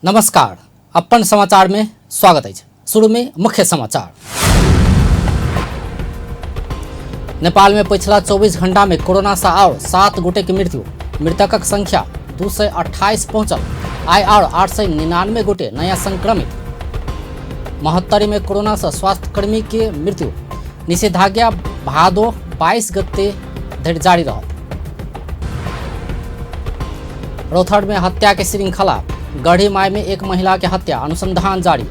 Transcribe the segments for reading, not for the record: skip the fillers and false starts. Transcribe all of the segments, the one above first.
नमस्कार, अपन समाचार में स्वागत है। शुरू में मुख्य समाचार। नेपाल में पिछला 24 घंटा में कोरोना से और 7 गोटे की मृत्यु, मृतकक संख्या 228 पहुंचल। आय और 899 गोटे नया संक्रमित। महोत्तरी में कोरोना से स्वास्थ्यकर्मी के मृत्यु, निषेधाज्ञा भादो 22 गते धरि जारी रहा। रौथड़ में हत्या के श्रृंखला, गढ़ी माय में एक महिला की हत्या, अनुसंधान जारी।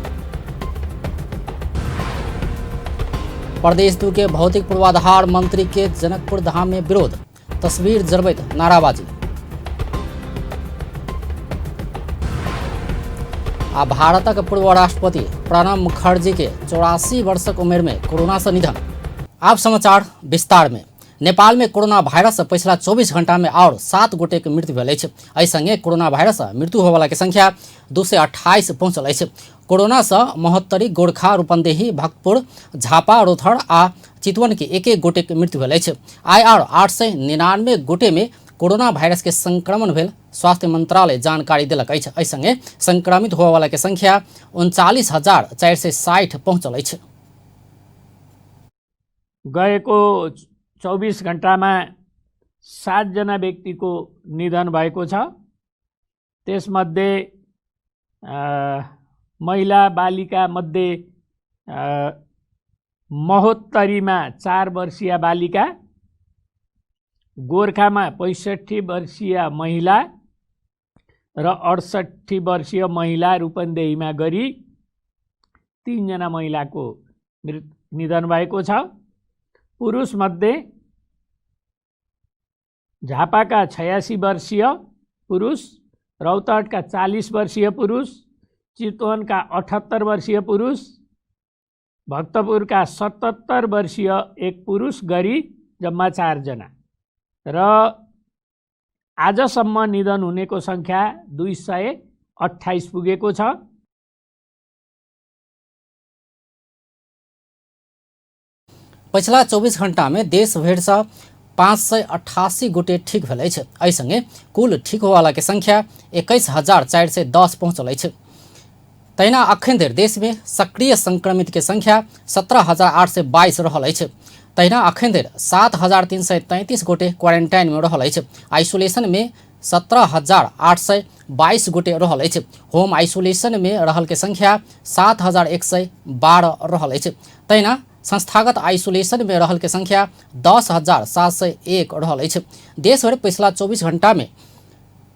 प्रदेश 2 के भौतिक पूर्वाधार मंत्री के जनकपुर धाम में विरोध, तस्वीर जरबैत नाराबाजी। आ भारतक पूर्व राष्ट्रपति प्रणब मुखर्जी के 84 वर्षक उम्र में कोरोना से निधन। आप समाचार विस्तार में। नेपाल में कोरोना भाइरस से पिछला 24 घंटा में और 7 गोटे के मृत्यु भेल अछि। एहि संगे कोरोना भाइरस से मृत्यु होबला के संख्या 228 पहुंचल अछि। कोरोना से महोत्तरी, गोरखा, रूपन्देही, भक्तपुर, झापा, रौथड़ आ चितवन के एक गोटे के मृत्यु भेल अछि। आइ और 899 गोटे में कोरोना भाइरस के संक्रमण भेल स्वास्थ्य मंत्रालय जानकारी देलक अछि। एहि संगे संक्रमित होबला के संख्या 39,460 पहुंचल अछि। गएको 24 घण्टामा 7 जना व्यक्तिको निधन भएको छ। त्यसमध्ये महिला बालिका मध्ये महोत्तरीमा 4 वर्षीय बालिका, गोरखामा 65 वर्षीय महिला र 68 वर्षीय महिला, रूपन्देहीमा गरी 3 जना महिलाको निधन भएको छ। पुरुष मध्ये झापाका 86 वर्षीय पुरुष, रौतहटका 40 वर्षीय पुरुष, चितवनका 78 वर्षीय पुरुष, भक्तपुरका 77 वर्षीय एक पुरुष गरी जम्मा 4 जना र आजसम्म निधन हुनेको संख्या 228 पुगेको छ। पिछला 24 घंटा में देश भर से 588 गोटे ठीक भेल अछि। एहि संगे कुल ठीक होवाला के संख्या 21,410 पहुंचल अछि। तहिना अखन धरि देश में सक्रिय संक्रमित के संख्या 17,822 रहल अछि। तहिना अखन धरि 7,333 गोटे क्वारंटाइन में रहल अछि। आइसोलेशन में 17,822 गोटे रहल अछि। होम आइसोलेशन में रहल के संख्या 7,112 रहल अछि। तहिना संस्थागत आइसोलेशन में रहल के संख्या 10,701 रहल अछि। देश भर पिछला 24 घंटा में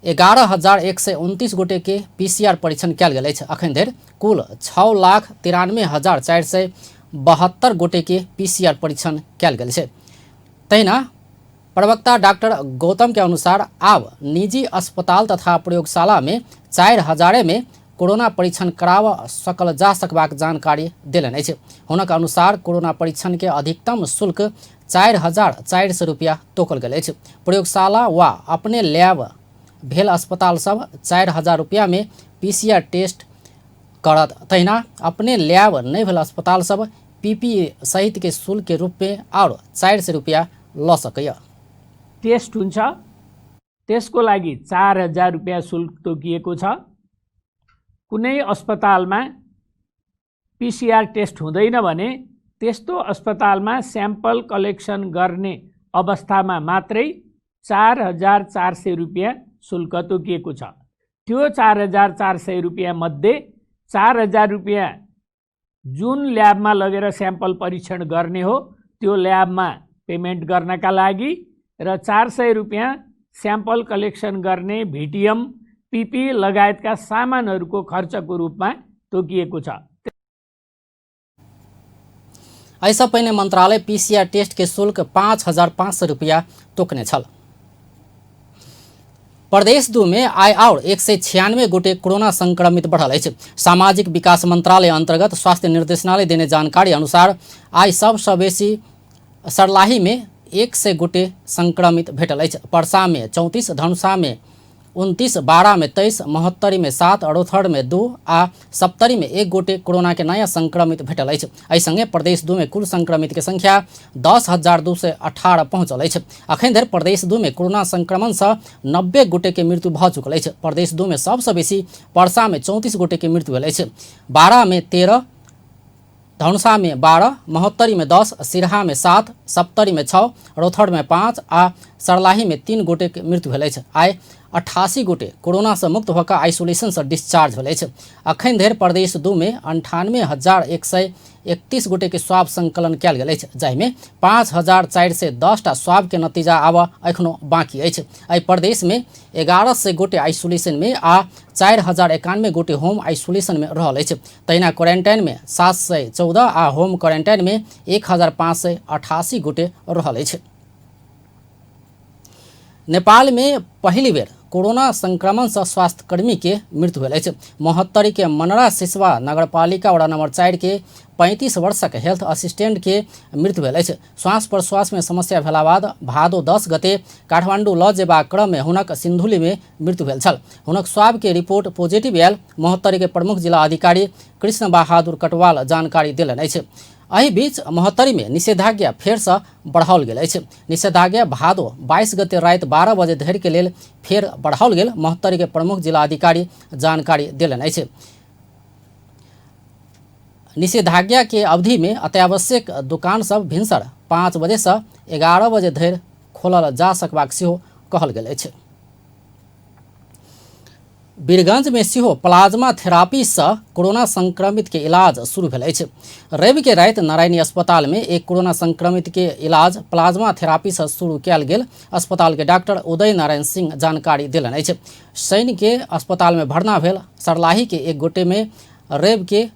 11,129 गोटे के PCR परीक्षण कयल गेल अछि। अखन धरि कुल 6,93,472 गोटे के PCR परीक्षण कयल गेल छै। तहिना प्रवक्ता डॉक्टर गौतम के अनुसार आब निजी अस्पताल तथा प्रयोगशाला में 4,000 में कोरोना परीक्षण कराव सकल जा सकबाक जानकारी देलनि अछि। हुनक अनुसार कोरोना परीक्षण के अधिकतम शुल्क 4,400 रुपया तोकल गेल अछि। प्रयोगशाला वा अपने लैब भेल अस्पताल सब 4,000 रुपया में PCR टेस्ट करत। तहिना अपने लैब नहीं भेल अस्पताल सब PPE सहित के शुल्क के रूप में और 400 रुपया ल सकैया। टेस्ट हुन्छ, त्यसको लागि 4,000 रुपया शुल्क तोकिएको छ। कुनै अस्पतालमा PCR टेस्ट हुँदैन भने त्यस्तो अस्पतालमा स्याम्पल कलेक्सन गर्ने अवस्थामा मात्रै 4,400 रुपया शुल्क तोकिएको छ। त्यो 4,400 रुपया मध्ये 4,000 रुपया जुन ल्याबमा लगेर स्याम्पल परीक्षण गर्ने हो त्यो ल्याबमा पेमेन्ट गर्नका लागि र 400 रुपया स्याम्पल कलेक्सन गर्ने VTM, PPE लगायतका सामानहरूको खर्चको रूपमा तोकिएको छ। ऐसा पहिने मंत्रालय PCR टेस्ट के शुल्क 5,500 रुपया तोकने छल। प्रदेश 2 में आय और 196 गोटे कोरोना संक्रमित बढ़ल अछि। सामाजिक विकास मंत्रालय अंतर्गत स्वास्थ्य निर्देशनालय देने जानकारी अनुसार आय सबसे बेसी सर्लाही में 100 गोटे संक्रमित भेटल अछि। पर्सा में 34, धनुषा में 29, बारा में 23, महोत्तरी में 7, अड़ोथर में 2 आ सप्तरी में 1 गोटे कोरोना के नया संक्रमित भेटल अछि। एहि संगे प्रदेश 2 में कुल संक्रमित के संख्या 10,218 पहुँचल अछि। अखन धरि प्रदेश 2 में कोरोना संक्रमण से 90 गोटे के मृत्यु भ चुकल अछि। प्रदेश 2 में सबसे बेसी पर्सा में 34 गोटे के मृत्यु भेल अछि। बारा में 13, धनुषा में 12, महोत्तरी में 10, सिरहा में 7, सप्तरी में 6, रौथड़ में 5 आ सरलाही में 3 गोटे के मृत्यु भेल अछि। आइ 88 गोटे कोरोना से मुक्त होकर आइसोलेशन से डिस्चार्ज भेल अछि। अखन धरि प्रदेश 2 में 98,131 गोटे के स्वाब संकलन कयल गेल अछि, जाहिमे 5,410 टा स्वाब के नतीजा आबऽ एखनो बाकी अछि। एहि प्रदेश में 1100 गोटे आइसोलेशन में आ 4,091 गोटे होम आइसोलेशन में रहल अछि। तहिना क्वारंटाइन में 714 आ होम क्वारंटाइन में 1,588 गोटे रहल अछि। नेपाल में पहली बेर कोरोना संक्रमण से स्वास्थ्यकर्मी के मृत्यु भेल अछि। महोत्तरी के मनरा सिसवा नगरपालिका वड़ा नंबर 4 के 35 वर्षक हेल्थ असिस्टेंट के मृत्यु भेल अछि। श्वास प्रश्वास में समस्या भेला बाद भादो 10 गते काठमांडू लऽ जेबाक क्रम में हुनक सिन्धुली में मृत्यु भेल छल। हुनक स्वाब के रिपोर्ट पॉजिटिव आयल। महोत्तरी के प्रमुख जिला अधिकारी कृष्ण बहादुर कटवाल जानकारी देलनि अछि। एहि बीच महोत्तरी में निषेधाज्ञा फेर से बढ़ाओल गेल अछि। निषेधाज्ञा भादो 22 गते राति 12 बजे धरि के लेल फेर बढ़ाओल गेल। महोत्तरी के प्रमुख जिला अधिकारी जानकारी देलनि अछि। निषेधाज्ञा के अवधि में अत्यावश्यक दुकान सब भिनसर 5 बजे से 11 बजे धरि खोलल जा सकबाक सेहो कहल गेल अछि। वीरगंज में सेहो प्लाज्मा थेरापी से कोरोना संक्रमित के इलाज शुरू भेल अछि। रवि के राति नारायणी अस्पताल में एक कोरोना संक्रमित के इलाज प्लाज्मा थेरापी से शुरू कयल गेल। अस्पताल के डॉक्टर उदय नारायण सिंह जानकारी देलनि अछि। शनि के अस्पताल में भर्ना भेल सरलाही के एक गोटे में रवि के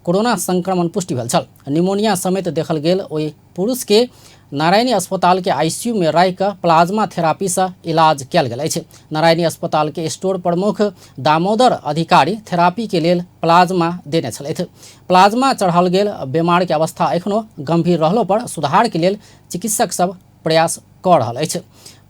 कोरोना संक्रमण पुष्टि भेल छल। निमोनिया समेत देखल गेल ओहि पुरुष के नारायणी अस्पताल के आईसीयू में राखि कऽ प्लाज्मा थेरापी से इलाज कयल गेल अछि। नारायणी अस्पताल के स्टोर प्रमुख दामोदर अधिकारी थेरापी के लेल प्लाज्मा देने छलथि। प्लाज्मा चढ़ाओल गेल बीमार के अवस्था एखनो गंभीर रहलो पर सुधार के लेल चिकित्सक सब प्रयास कऽ रहल अछि।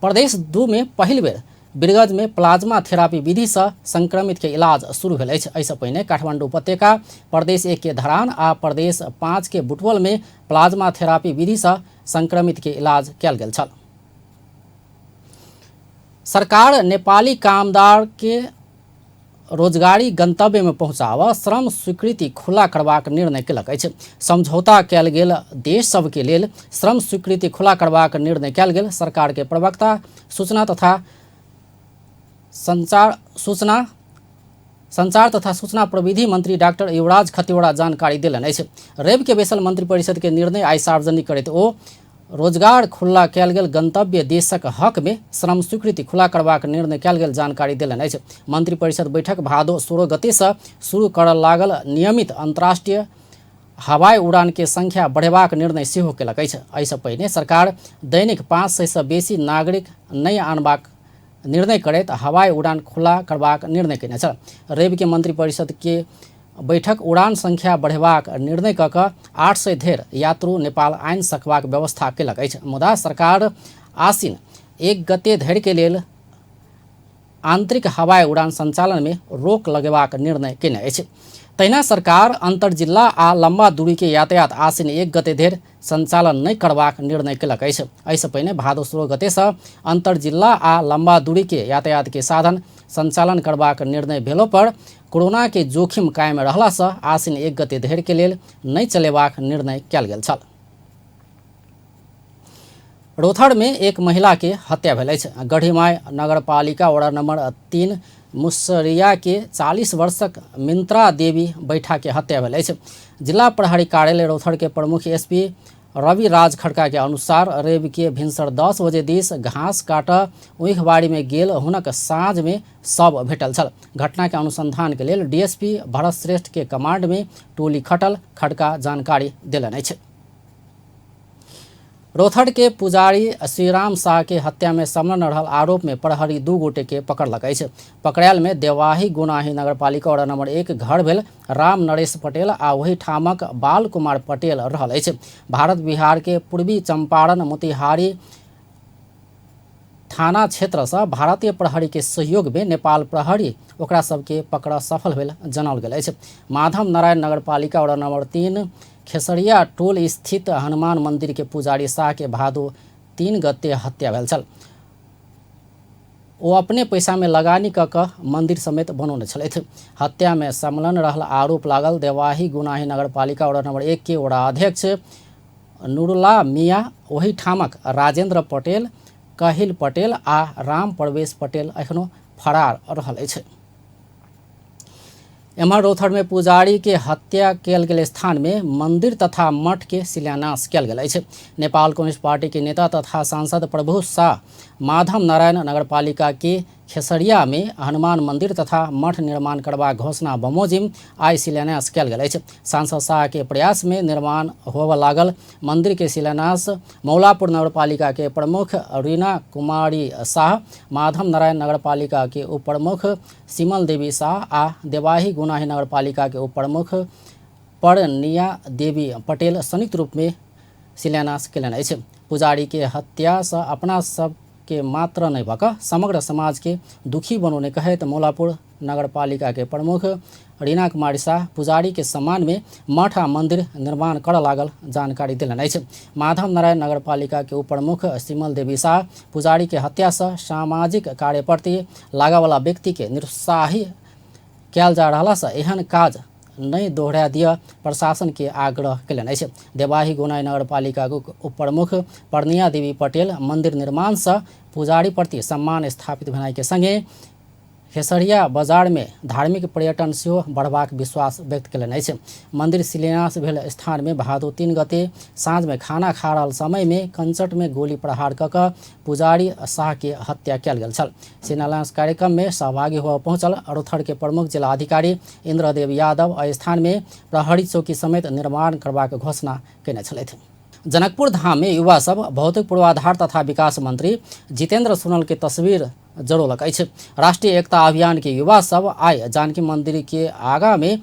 प्रदेश 2 में पहिल बेर वीरगंज में प्लाज्मा थेरापी विधि से संक्रमित के इलाज शुरू भेल अछि। एहिसँ पहिने काठमांडू उपत्यका, प्रदेश 1 के धरान आ प्रदेश 5 के बुटवल में प्लाज्मा थेरापी विधि से संक्रमित के इलाज कयल गेल छल। सरकार नेपाली कामदार के रोजगारी गंतव्य में पहुंचाबऽ श्रम स्वीकृति खुला करबाक निर्णय केलक अछि। समझौता कयल गेल देश सब के लेल श्रम स्वीकृति खुला करबाक निर्णय कयल गेल। सरकार के प्रवक्ता सूचना तथा सूचना प्रविधि मंत्री डॉक्टर युवराज खतिवड़ा जानकारी देलनि अछि। रवि के बैसल मंत्रिपरिषद के निर्णय आइ सार्वजनिक करैत ओ रोजगार खुला कयल गेल गंतव्य देशक हक में श्रम स्वीकृति खुला करबाक निर्णय कयल गेल जानकारी देलनि अछि। मंत्रिपरिषद बैठक भादो 16 गते से शुरू करऽ लागल नियमित अंतर्राष्ट्रीय हवाई उड़ान के संख्या बढ़ेबाक निर्णय सेहो केलक अछि। एहिसँ पहिने सरकार दैनिक 500 से बेसी नागरिक नहि आनबाक निर्णय करैत हवाई उड़ान खुला करबाक निर्णय केने छल। रवि के मंत्रिपरिषद के बैठक उड़ान संख्या बढ़ेबाक निर्णय कऽ कऽ 800 धरि यात्रु नेपाल आनि सकबाक व्यवस्था केलक अछि। मुदा सरकार आसिन 1 गते धरि के लेल आंतरिक हवाई उड़ान संचालन में रोक लगेबाक निर्णय केने अछि। तहिना सरकार अंतर जिला आ लंबा दूरी के यातायात आसिन 1 गते धरि संचालन नहीं करबाक निर्णय केलक अछि। एहिसँ पहिने भादो 16 गते से अंतर जिला आ लंबा दूरी के यातायात के साधन संचालन करबाक निर्णय भेलो पर कोरोना के जोखिम कायम रहला से आसिन 1 गते धरि के लेल नहीं चलेबाक निर्णय कयल गेल छल। रौथड़ में एक महिला के हत्या भेल अछि। गढ़ीमाय नगरपालिका वड़ा नंबर 3 मुसरिया के 40 वर्षक मिंत्रा देवी बैठा के हत्या भेल अछि। जिला प्रहरी कार्यालय रौथड़ के प्रमुख एसपी रवि राज खड़का के अनुसार रवि के भिनसर 10 बजे दिस घास काटऽ ऊखबाड़ी में गेल हुनक साँझ में शव भेटल छल। घटना के अनुसंधान के लेल डीएसपी भरत श्रेष्ठ के कमांड में टोली खटल, खड़का जानकारी देलनि अछि। रौथड़ के पुजारी श्रीराम शाह के हत्या में संलग्न रहल आरोप में प्रहरी 2 गोटे के पकड़लक अछि। पकड़ायल में देवाही गुनाही नगरपालिका वड़ा नंबर 1 घर भेल राम नरेश पटेल आ वही ठामक बाल कुमार पटेल रहल अछि। भारत बिहार के पूर्वी चंपारण मोतिहारी थाना क्षेत्र से भारतीय प्रहरी के सहयोग में नेपाल प्रहरी ओकरा सबके पकड़ सफल भेल जनाओल गेल अछि। माधव नारायण नगरपालिका वडा नंबर 3 खेसरिया टोल स्थित हनुमान मंदिर के पुजारी शाह के भादो 3 गते हत्या भेल छल। वो अपने पैसा में लगानी कऽ मंदिर समेत बनौने छलथि। हत्या में संलग्न रहल आरोप लागल देवाही गुनाही नगरपालिका वडा नंबर 1 के वडा अध्यक्ष नूरुल्लाह मिया, ओही ठामक राजेंद्र पटेल, कहिल पटेल आ राम प्रवेश पटेल एखनो फरार रहल अछि। एम्हर रौथर में पुजारी के हत्या कयल गेल स्थान में मंदिर तथा मठ के शिलान्यास कयल गेल अछि। नेपाल कम्युनिस्ट पार्टी के नेता तथा सांसद प्रभु शाह माधव नारायण नगरपालिका के खेसरिया में हनुमान मंदिर तथा मठ निर्माण करबाक घोषणा बमोजिम आइ शिलान्यास कयल गेल अछि। सांसद शाह के प्रयास में निर्माण होबय लागल मंदिर के शिलान्यास मौलापुर नगरपालिका के प्रमुख रीना कुमारी शाह, माधव नारायण नगरपालिका के उप प्रमुख सिमल देवी शाह आ देवाही गुनाही नगरपालिका के उप प्रमुख परनिया देवी पटेल संयुक्त रूप में शिलान्यास कयलनि अछि। पुजारी के हत्या से अपना सब के मात्र नहीं भऽ समग्र समाज के दुखी बनौने कहैत मौलापुर नगरपालिका के प्रमुख रीना कुमारी शाह पुजारी के सम्मान में मठ आ मंदिर निर्माण करऽ लागल जानकारी देलनि अछि। माधव नारायण नगरपालिका के उप प्रमुख सिमल देवी शाह पुजारी के हत्या से सामाजिक कार्य प्रति लागयवला व्यक्ति के निरुत्साही कयल जा रहला से एहन काज नहीं दोहरा दिया प्रशासन के आग्रह कयलनि अछि। देवाही गुनाही नगरपालिका के उप प्रमुख परनिया देवी पटेल मंदिर निर्माण से पुजारी प्रति सम्मान स्थापित भेनाइ के संगे खेसरिया बाजार में धार्मिक पर्यटन सेहो बढ़बाक विश्वास व्यक्त कयलनि अछि। मंदिर शिलान्यास भेल स्थान में भादो 3 गते साँझ में खाना खा रहल समय में कंचट में गोली प्रहार कऽ पुजारी शाह के हत्या कयल गेल छल। शिलान्यास कार्यक्रम में सहभागी हुआ पहुंचल रौथर के प्रमुख जिला अधिकारी इंद्रदेव यादव स्थान में प्रहरी चौकी समेत निर्माण करबाक घोषणा कयने छलथि। जनकपुर धाम में युवा सब भौतिक पूर्वाधार तथा विकास मंत्री जितेंद्र सोनल के तस्वीर जड़ौलक अछि। राष्ट्रीय एकता अभियान के युवा सब आइ जानकी मंदिर के आगा में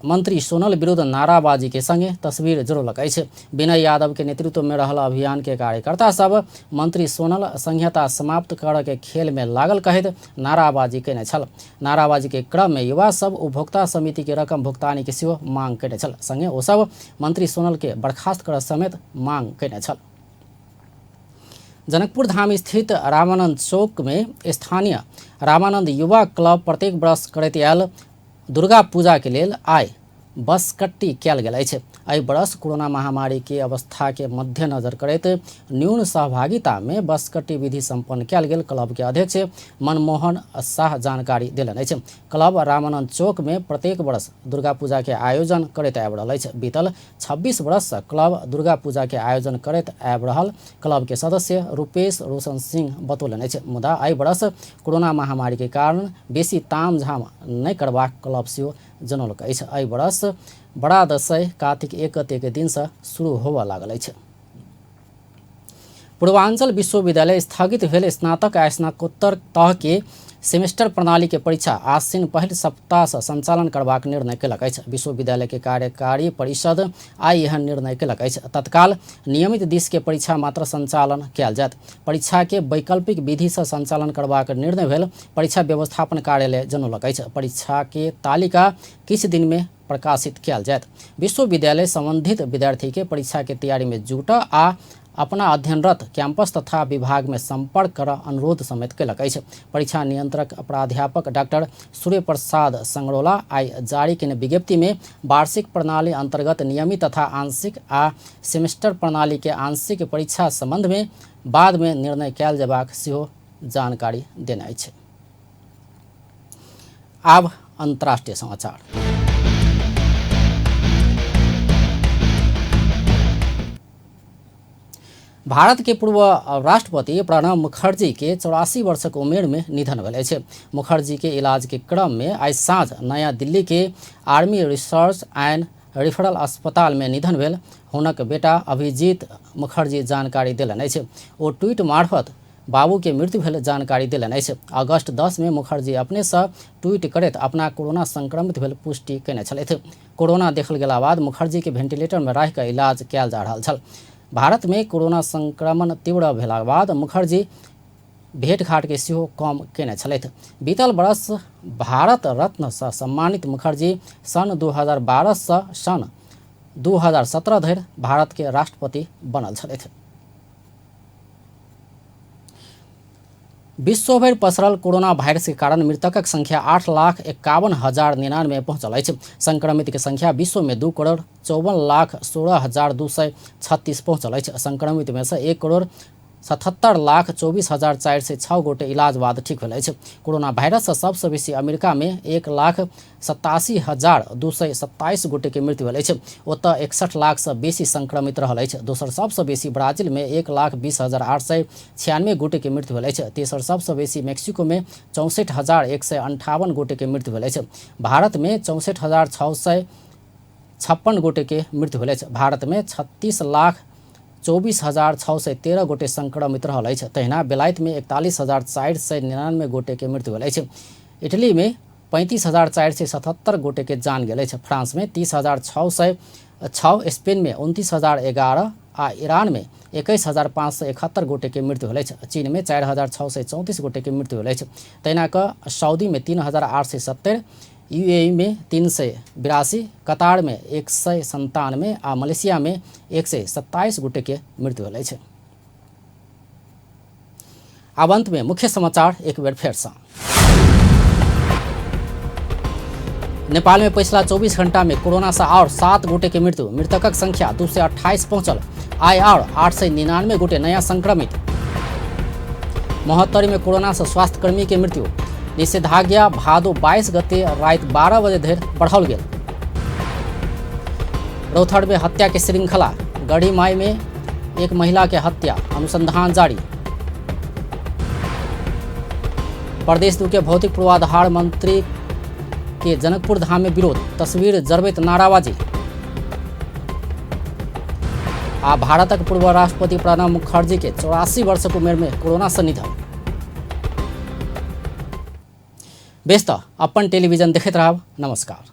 मंत्री सोनल विरुद्ध नाराबाजी के संगे तस्वीर जड़ौलक अछि। विनय यादव के नेतृत्व में रहल अभियान के कार्यकर्ता सब मंत्री सोनल संहिता समाप्त करऽ के खेल में लागल कहैत नाराबाजी कयने छल। नाराबाजी के क्रम में युवा सब उपभोक्ता समिति के रकम भुगतानी के सेहो मांग कयने छल। संगे ओ सब मंत्री सोनल के बर्खास्त करऽ समेत मांग कयने छल। जनकपुर धाम स्थित रामानंद चौक में स्थानीय रामानंद युवा क्लब प्रत्येक वर्ष करैत आयल दुर्गा पूजा के लेल आइ बसकट्टी कयल गेल अछि। एहि वर्ष कोरोना महामारी के अवस्था के मद्देनजर करैत न्यून सहभागिता में बसकट्टी विधि संपन्न कयल गेल क्लब के अध्यक्ष मनमोहन शाह जानकारी देलनि अछि। क्लब रामानंद चौक में प्रत्येक वर्ष दुर्गा पूजा के आयोजन करैत आबि रहल अछि। बीतल 26 वर्ष से क्लब दुर्गा पूजा के आयोजन करैत आबि रहल क्लब के सदस्य रूपेश रोशन सिंह बतौलनि अछि। मुदा एहि वर्ष कोरोना महामारी के कारण बेसी ताम झाम नहीं करबाक क्लब सेहो जनौलक अछि। एहि वर्ष बड़ा दशैं कार्तिक 1 गते के दिन से शुरू होबय लागल अछि। पूर्वांचल विश्वविद्यालय स्थगित भेल स्नातक आ स्नातकोत्तर तह के सेमेस्टर प्रणाली के परीक्षा आश्विन पहिल सप्ताह से संचालन करबाक निर्णय कयलक अछि। विश्वविद्यालय के कार्यकारी परिषद आइ एहन निर्णय कयलक अछि। तत्काल नियमित दिस के परीक्षा मात्र संचालन कयल जायत। परीक्षा के वैकल्पिक विधि से संचालन करबाक निर्णय भेल परीक्षा व्यवस्थापन कार्यालय जनौलक अछि। परीक्षा के तालिका किछु दिन में प्रकाशित कयल जायत। विश्वविद्यालय संबंधित विद्यार्थी के परीक्षा के तैयारी में जुटऽ आ अपना अध्ययनरत कैंपस तथा विभाग में संपर्क करऽ अनुरोध समेत कयलक अछि। परीक्षा नियंत्रक प्राध्यापक डॉक्टर सूर्य प्रसाद संगरोला आइ जारी कयने विज्ञप्ति में वार्षिक प्रणाली अंतर्गत नियमित तथा आंशिक आ सेमेस्टर प्रणाली के आंशिक परीक्षा संबंध में बाद में निर्णय कयल जेबाक सेहो जानकारी देने अछि। आब अंतर्राष्ट्रीय समाचार। भारत के पूर्व राष्ट्रपति प्रणब मुखर्जी के 84 वर्षक उम्र में निधन भेल अछि। मुखर्जी के इलाज के क्रम में आइ साँझ नया दिल्ली के आर्मी रिसर्च एंड रिफरल अस्पताल में निधन भेल। हुनक बेटा अभिजीत मुखर्जी जानकारी देलनि अछि। ओ ट्वीट मार्फत बाबू के मृत्यु भेल जानकारी देलनि अछि। अगस्त 10 में मुखर्जी अपने से ट्वीट करैत अपना कोरोना संक्रमित भेल पुष्टि कयने छलथि। कोरोना देखल गेला बाद मुखर्जी के वेंटिलेटर में रहि कऽ इलाज कयल जा रहल छल। भारत में कोरोना संक्रमण तीव्र भेला बाद मुखर्जी भेटघाट के सेहो कम केने छलथि। बीतल बरस भारत रत्न सँ सम्मानित मुखर्जी सन 2012 सँ सन 2017 धरि भारत के राष्ट्रपति बनल छलथि। विश्वभरि पसरल कोरोना वायरस के कारण मृतकक संख्या 8,51,099 पहुंचल अछि। संक्रमित के संख्या विश्व में 2,54,16,236 पहुंचल अछि। संक्रमित में से 1,77,24,406 गोटे इलाज बाद ठीक भेल अछि। कोरोना वायरस से सबसे बेसी अमेरिका में 1,87,227 गोटे के मृत्यु भेल अछि। ओतऽ 61 लाख से बेसी संक्रमित रहल अछि। दोसर सबसे बेसी ब्राजील में 1,20,896 गोटे के मृत्यु भेल अछि। तेसर सबसे बेसी मेक्सिको में 64,158 गोटे के मृत्यु भेल अछि। भारत में 64,656 गोटे के मृत्यु भेल अछि। भारत में 36,24,613 गोटे संक्रमित रहल अछि। तहिना बेलायत में 41,499 गोटे के मृत्यु भेल अछि। इटली में 35,477 गोटे के जान गेल अछि। फ्रांस में 30,606, स्पेन में 29,011 आ ईरान में 21,571 गोटे के मृत्यु भेल अछि। चीन में 4,634 गोटे के मृत्यु भेल अछि। तहिना कऽ सऊदी में 3,870, यूएई में 382, कतार में 197 आ मलेशिया में 127 गोटे के मृत्यु भेल अछि। आब अंत में मुख्य समाचार एक बेर फेर सँ। नेपाल में पिछला 24 घंटा में कोरोना से और 7 गोटे के मृत्यु। मृतकक संख्या 228 पहुंचल। आय और 899 गोटे नया संक्रमित। महोत्तरी में कोरोना से स्वास्थ्यकर्मी के मृत्यु। निषेधाज्ञा भादो 22 गते रात 12 बजे धरि बढ़ाओल गेल। रौथड़ में हत्या के श्रृंखला। गढ़ीमाई में एक महिला के हत्या, अनुसंधान जारी। प्रदेश 2 के भौतिक पूर्वाधार मंत्री के जनकपुर धाम में विरोध, तस्वीर जरबैत नाराबाजी। आ भारतक पूर्व राष्ट्रपति प्रणब मुखर्जी के 84 वर्षक उम्र में कोरोना से निधन। बेस त अपन टेलीविजन देखैत रहब। नमस्कार।